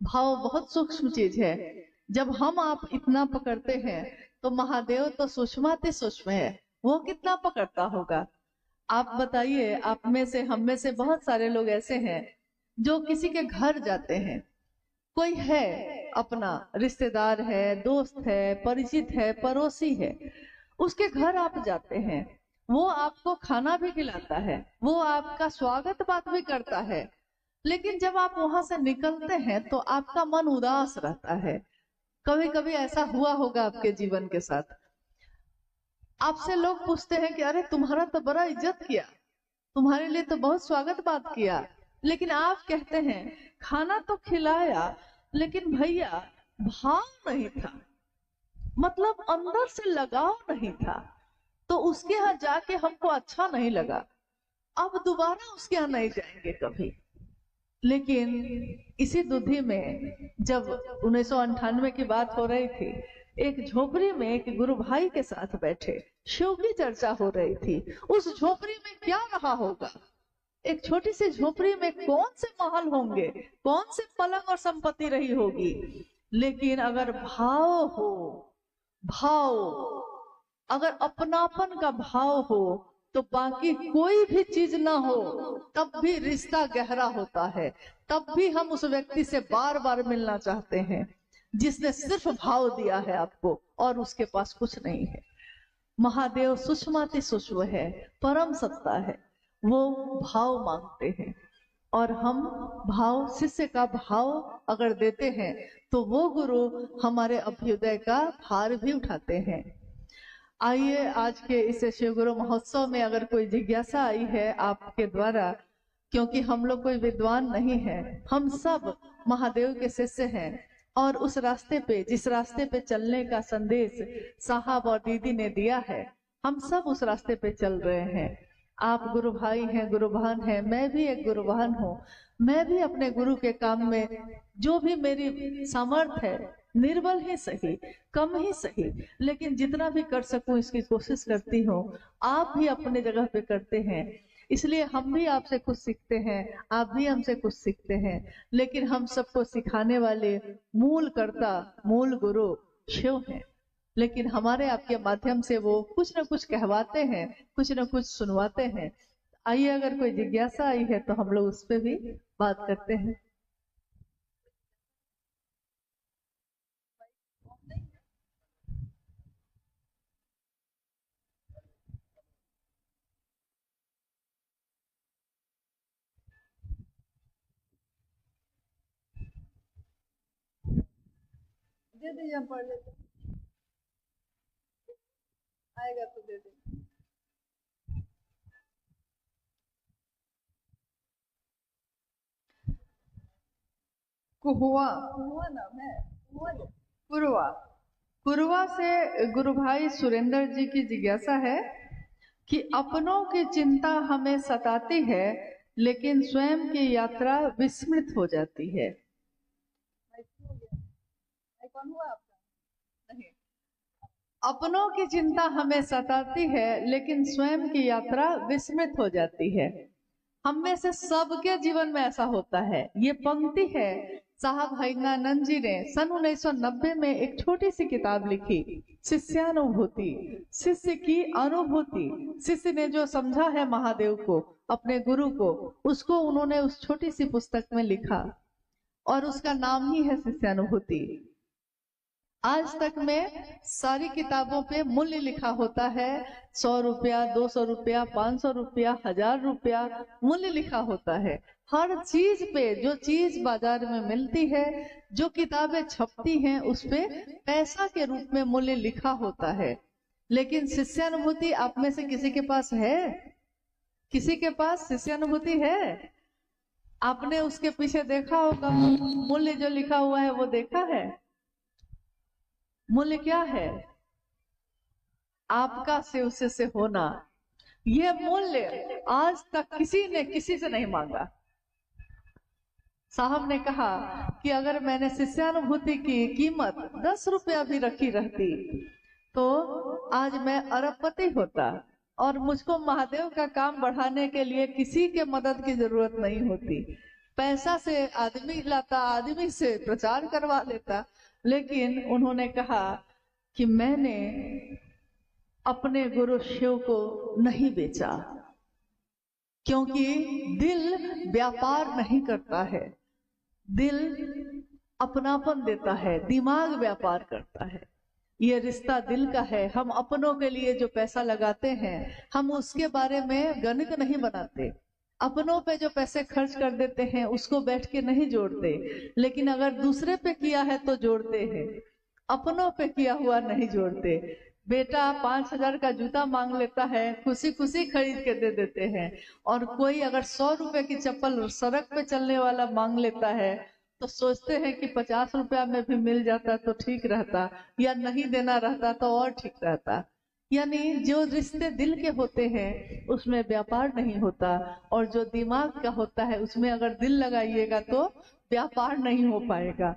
भाव बहुत सूक्ष्म चीज है। जब हम आप इतना पकड़ते हैं तो महादेव तो सूक्ष्माति सूक्ष्म है, वो कितना पकड़ता होगा। आप बताइए, आप में से हम में से बहुत सारे लोग ऐसे हैं जो किसी के घर जाते हैं, कोई है अपना रिश्तेदार है, दोस्त है, परिचित है, पड़ोसी है, उसके घर आप जाते हैं, वो आपको खाना भी खिलाता है, वो आपका स्वागत बात भी करता है, लेकिन जब आप वहां से निकलते हैं तो आपका मन उदास रहता है। कभी कभी ऐसा हुआ होगा आपके जीवन के साथ। आपसे लोग पूछते हैं कि अरे तुम्हारा तो बड़ा इज्जत किया, तुम्हारे लिए तो बहुत स्वागत बात किया, लेकिन आप कहते हैं खाना तो खिलाया लेकिन भैया भाव नहीं था, मतलब अंदर से लगाव नहीं था, तो उसके यहाँ जाके हमको अच्छा नहीं लगा, अब दोबारा उसके यहाँ नहीं जाएंगे कभी। लेकिन इसी दुधि में जब 1998 की बात हो रही थी, एक झोपड़ी में एक गुरु भाई के साथ बैठे शिव की चर्चा हो रही थी। उस झोपड़ी में क्या रहा होगा, एक छोटी सी झोपड़ी में कौन से महल होंगे, कौन से पलंग और संपत्ति रही होगी, लेकिन अगर भाव हो, भाव, अगर अपनापन का भाव हो तो बाकी कोई भी चीज ना हो तब भी रिश्ता गहरा होता है, तब भी हम उस व्यक्ति से बार बार मिलना चाहते हैं जिसने सिर्फ भाव दिया है आपको और उसके पास कुछ नहीं है। महादेव सूक्ष्माति सूक्ष्म है, परम सत्ता है, वो भाव मांगते हैं और हम भाव, शिष्य का भाव अगर देते हैं तो वो गुरु हमारे अभ्युदय का भार भी उठाते हैं। आइए आज के इस शिव गुरु महोत्सव में अगर कोई जिज्ञासा आई है आपके द्वारा, क्योंकि हम लोग कोई विद्वान नहीं है, हम सब महादेव के शिष्य हैं और उस रास्ते पे, जिस रास्ते पे चलने का संदेश साहब और दीदी ने दिया है, हम सब उस रास्ते पे चल रहे हैं। आप गुरु भाई हैं, गुरु बहन हैं, मैं भी एक गुरु बहन हूँ। मैं भी अपने गुरु के काम में जो भी मेरी सामर्थ है, निर्बल ही सही, कम ही सही, लेकिन जितना भी कर सकूं इसकी कोशिश करती हूँ। आप भी अपने जगह पे करते हैं, इसलिए हम भी आपसे कुछ सीखते हैं, आप भी हमसे कुछ सीखते हैं, लेकिन हम सबको सिखाने वाले मूल कर्ता, मूल गुरु शिव हैं। लेकिन हमारे आपके माध्यम से वो कुछ न कुछ कहवाते हैं, कुछ न कुछ सुनवाते हैं। आइए, अगर कोई जिज्ञासा आई है तो हम लोग उस पर भी बात करते हैं। दे दीजिए, हम पढ़ लेते हैं, आएगा तो दे देंगे। कुहुआ, कुहुआ नाम है, कुरुआ। कुरुआ से गुरु भाई सुरेंद्र जी की जिज्ञासा है कि अपनों की चिंता हमें सताती है लेकिन स्वयं की यात्रा विस्मृत हो जाती है। कौन हुआ आपका? नहीं। अपनों की चिंता हमें सताती है लेकिन स्वयं की यात्रा विस्मृत हो जाती है। हम में से सबके जीवन में ऐसा होता है। ये पंक्ति है, साहब हरिनानंद जी ने सन 1990 में एक छोटी सी किताब लिखी, शिष्यानुभूति, शिष्य की अनुभूति। शिष्य ने जो समझा है महादेव को, अपने गुरु को, उसको उन्होंने उस छोटी सी पुस्तक में लिखा और उसका नाम ही है शिष्यानुभूति। आज तक में सारी किताबों पे मूल्य लिखा होता है, 100 रुपया, 200 रुपया, 500 रुपया, 1000 रुपया मूल्य लिखा होता है। हर चीज पे, जो चीज बाजार में मिलती है, जो किताबें छपती हैं, उस पे पैसा के रूप में मूल्य लिखा होता है। लेकिन शिष्यानुभूति आप में से किसी के पास है? किसी के पास शिष्यानुभूति है? आपने उसके पीछे देखा होगा, मूल्य जो लिखा हुआ है वो देखा है? मूल्य क्या है? आपका शिव से होना। यह मूल्य आज तक किसी ने किसी से नहीं मांगा। साहब ने कहा कि अगर मैंने शिष्यानुभूति की कीमत 10 रुपया भी रखी रहती तो आज मैं अरबपति होता और मुझको महादेव का काम बढ़ाने के लिए किसी के मदद की जरूरत नहीं होती। पैसा से आदमी लाता, आदमी से प्रचार करवा लेता। लेकिन उन्होंने कहा कि मैंने अपने गुरु शिव को नहीं बेचा, क्योंकि दिल व्यापार नहीं करता है, दिल अपनापन देता है, दिमाग व्यापार करता है। ये रिश्ता दिल का है। हम अपनों के लिए जो पैसा लगाते हैं, हम उसके बारे में गणित नहीं बनाते। अपनों पे जो पैसे खर्च कर देते हैं उसको बैठ के नहीं जोड़ते, लेकिन अगर दूसरे पे किया है तो जोड़ते हैं, अपनों पे किया हुआ नहीं जोड़ते। बेटा 5,000 का जूता मांग लेता है, खुशी खुशी खरीद के दे देते हैं, और कोई अगर 100 रुपए की चप्पल सड़क पे चलने वाला मांग लेता है तो सोचते हैं कि 50 रुपया में भी मिल जाता तो ठीक रहता, या नहीं देना रहता तो और ठीक रहता। यानी जो रिश्ते दिल के होते हैं उसमें व्यापार नहीं होता, और जो दिमाग का होता है उसमें अगर दिल लगाइएगा तो व्यापार नहीं हो पाएगा।